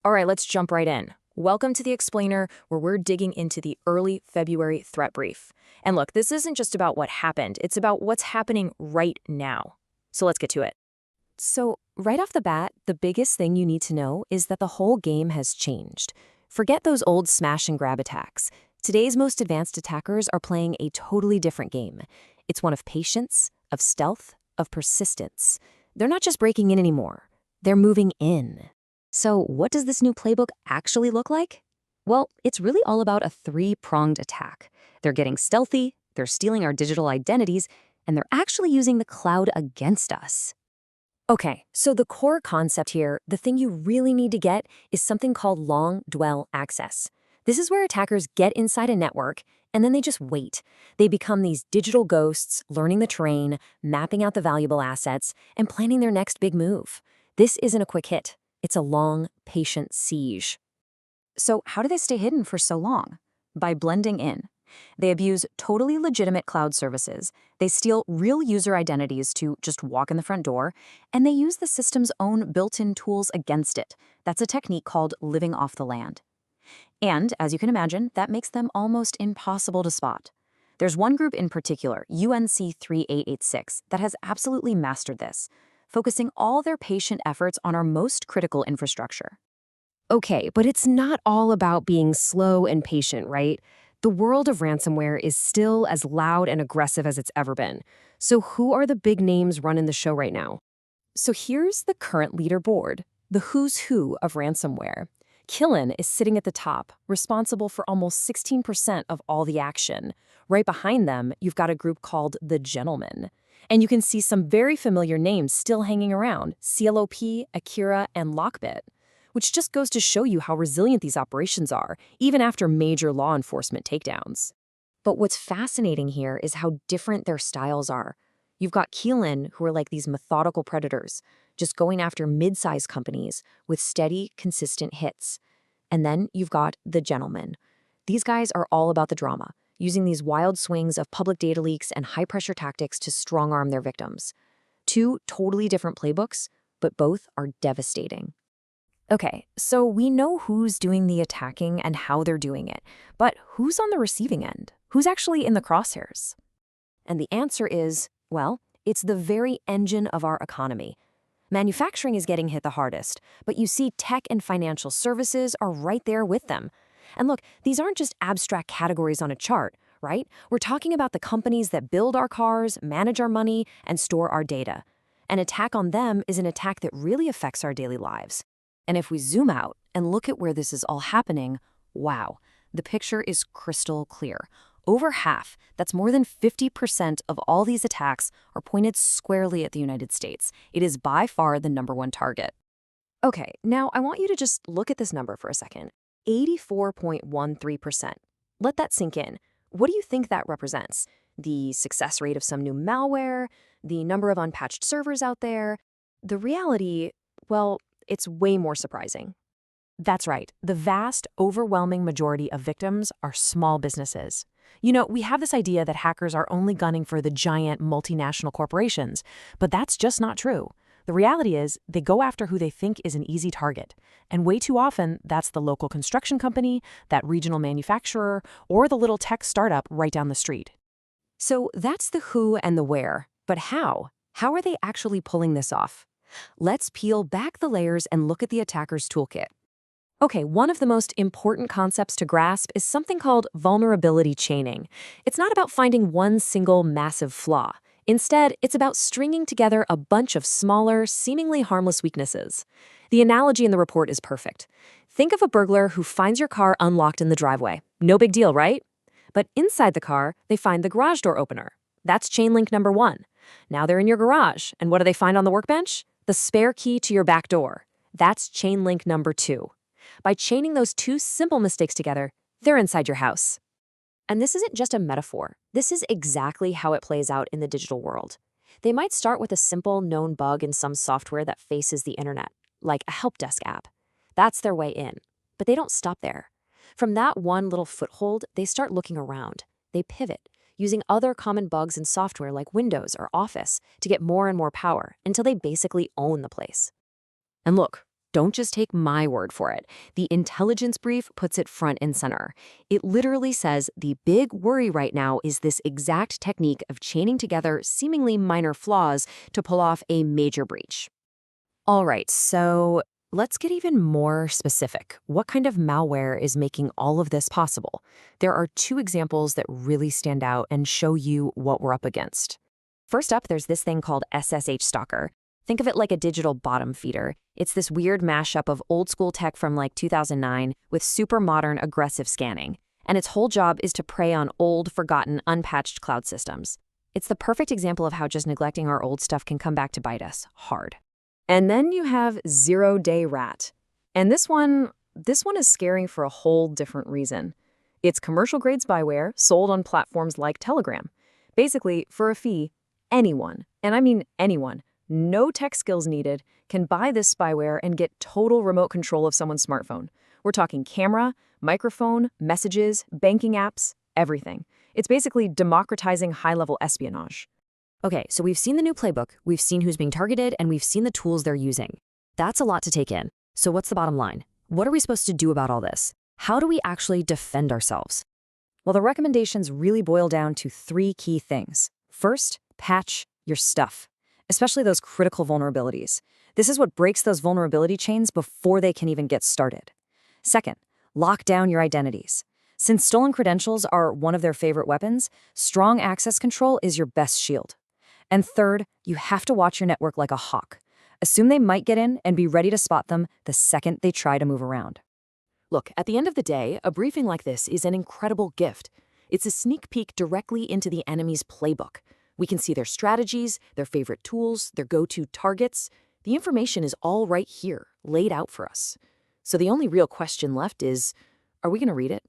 All right, let's jump right in. Welcome to the Explainer, where we're digging into the early February threat brief. And look, this isn't just about what happened, it's about what's happening right now. So let's get to it. So, right off the bat, the biggest thing you need to know is that the whole game has changed. Forget those old smash and grab attacks. Today's most advanced attackers are playing a totally different game. It's one of patience, of stealth, of persistence. They're not just breaking in anymore, they're moving in. So, what does this new playbook actually look like? Well, it's really all about a three-pronged attack. They're getting stealthy, they're stealing our digital identities, and they're actually using the cloud against us. Okay, so the core concept here, the thing you really need to get, is something called long dwell access. This is where attackers get inside a network, and then they just wait. They become these digital ghosts, learning the terrain, mapping out the valuable assets, and planning their next big move. This isn't a quick hit. It's a long, patient siege. So how do they stay hidden for so long? By blending in. They abuse totally legitimate cloud services, they steal real user identities to just walk in the front door, and they use the system's own built-in tools against it. That's a technique called living off the land. And, as you can imagine, that makes them almost impossible to spot. There's one group in particular, UNC 3886, that has absolutely mastered this, focusing all their patient efforts on our most critical infrastructure. Okay, but it's not all about being slow and patient, right? The world of ransomware is still as loud and aggressive as it's ever been. So who are the big names running the show right now? So here's the current leaderboard, the who's who of ransomware. Qilin is sitting at the top, responsible for almost 16% of all the action. Right behind them, you've got a group called The Gentlemen. And you can see some very familiar names still hanging around, CLOP, Akira, and Lockbit, which just goes to show you how resilient these operations are, even after major law enforcement takedowns. But what's fascinating here is how different their styles are. You've got Qilin, who are like these methodical predators, just going after mid-sized companies with steady, consistent hits. And then you've got The Gentlemen. These guys are all about the drama, using these wild swings of public data leaks and high-pressure tactics to strong-arm their victims. Two totally different playbooks, but both are devastating. Okay, so we know who's doing the attacking and how they're doing it, but who's on the receiving end? Who's actually in the crosshairs? And the answer is, well, it's the very engine of our economy. Manufacturing is getting hit the hardest, but you see tech and financial services are right there with them. And look, these aren't just abstract categories on a chart, right? We're talking about the companies that build our cars, manage our money, and store our data. An attack on them is an attack that really affects our daily lives. And if we zoom out and look at where this is all happening, wow, the picture is crystal clear. Over half, that's more than 50% of all these attacks, are pointed squarely at the United States. It is by far the #1 target. Okay, now I want you to just look at this number for a second. 84.13%. Let that sink in. What do you think that represents? The success rate of some new malware? The number of unpatched servers out there? The reality, well, it's way more surprising. That's right. The vast, overwhelming majority of victims are small businesses. You know, we have this idea that hackers are only gunning for the giant multinational corporations, but that's just not true. The reality is they go after who they think is an easy target. And way too often, that's the local construction company, that regional manufacturer, or the little tech startup right down the street. So that's the who and the where. But how? How are they actually pulling this off? Let's peel back the layers and look at the attacker's toolkit. Okay, one of the most important concepts to grasp is something called vulnerability chaining. It's not about finding one single massive flaw. Instead, it's about stringing together a bunch of smaller, seemingly harmless weaknesses. The analogy in the report is perfect. Think of a burglar who finds your car unlocked in the driveway. No big deal, right? But inside the car, they find the garage door opener. That's chain link #1. Now they're in your garage, and what do they find on the workbench? The spare key to your back door. That's chain link #2. By chaining those two simple mistakes together, they're inside your house. And this isn't just a metaphor. This is exactly how it plays out in the digital world. They might start with a simple known bug in some software that faces the internet, like a help desk app. That's their way in. But they don't stop there. From that one little foothold, they start looking around. They pivot, using other common bugs in software like Windows or Office to get more and more power until they basically own the place. And look, Don't just take my word for it. The intelligence brief puts it front and center. It literally says the big worry right now is this exact technique of chaining together seemingly minor flaws to pull off a major breach. All right, so let's get even more specific. What kind of malware is making all of this possible? There are two examples that really stand out and show you what we're up against. First up, there's this thing called SSH Stalker. Think of it like a digital bottom feeder. It's this weird mashup of old school tech from like 2009 with super modern aggressive scanning. And its whole job is to prey on old, forgotten, unpatched cloud systems. It's the perfect example of how just neglecting our old stuff can come back to bite us hard. And then you have zero-day rat. And this one is scary for a whole different reason. It's commercial-grade spyware sold on platforms like Telegram. Basically, for a fee, anyone, and I mean anyone, no tech skills needed, can buy this spyware and get total remote control of someone's smartphone. We're talking camera, microphone, messages, banking apps, everything. It's basically democratizing high-level espionage. Okay, so we've seen the new playbook, we've seen who's being targeted, and we've seen the tools they're using. That's a lot to take in. So what's the bottom line? What are we supposed to do about all this? How do we actually defend ourselves? Well, the recommendations really boil down to three key things. First, patch your stuff, especially those critical vulnerabilities. This is what breaks those vulnerability chains before they can even get started. Second, lock down your identities. Since stolen credentials are one of their favorite weapons, strong access control is your best shield. And third, you have to watch your network like a hawk. Assume they might get in and be ready to spot them the second they try to move around. Look, at the end of the day, a briefing like this is an incredible gift. It's a sneak peek directly into the enemy's playbook. We can see their strategies, their favorite tools, their go-to targets. The information is all right here, laid out for us. So the only real question left is, are we going to read it?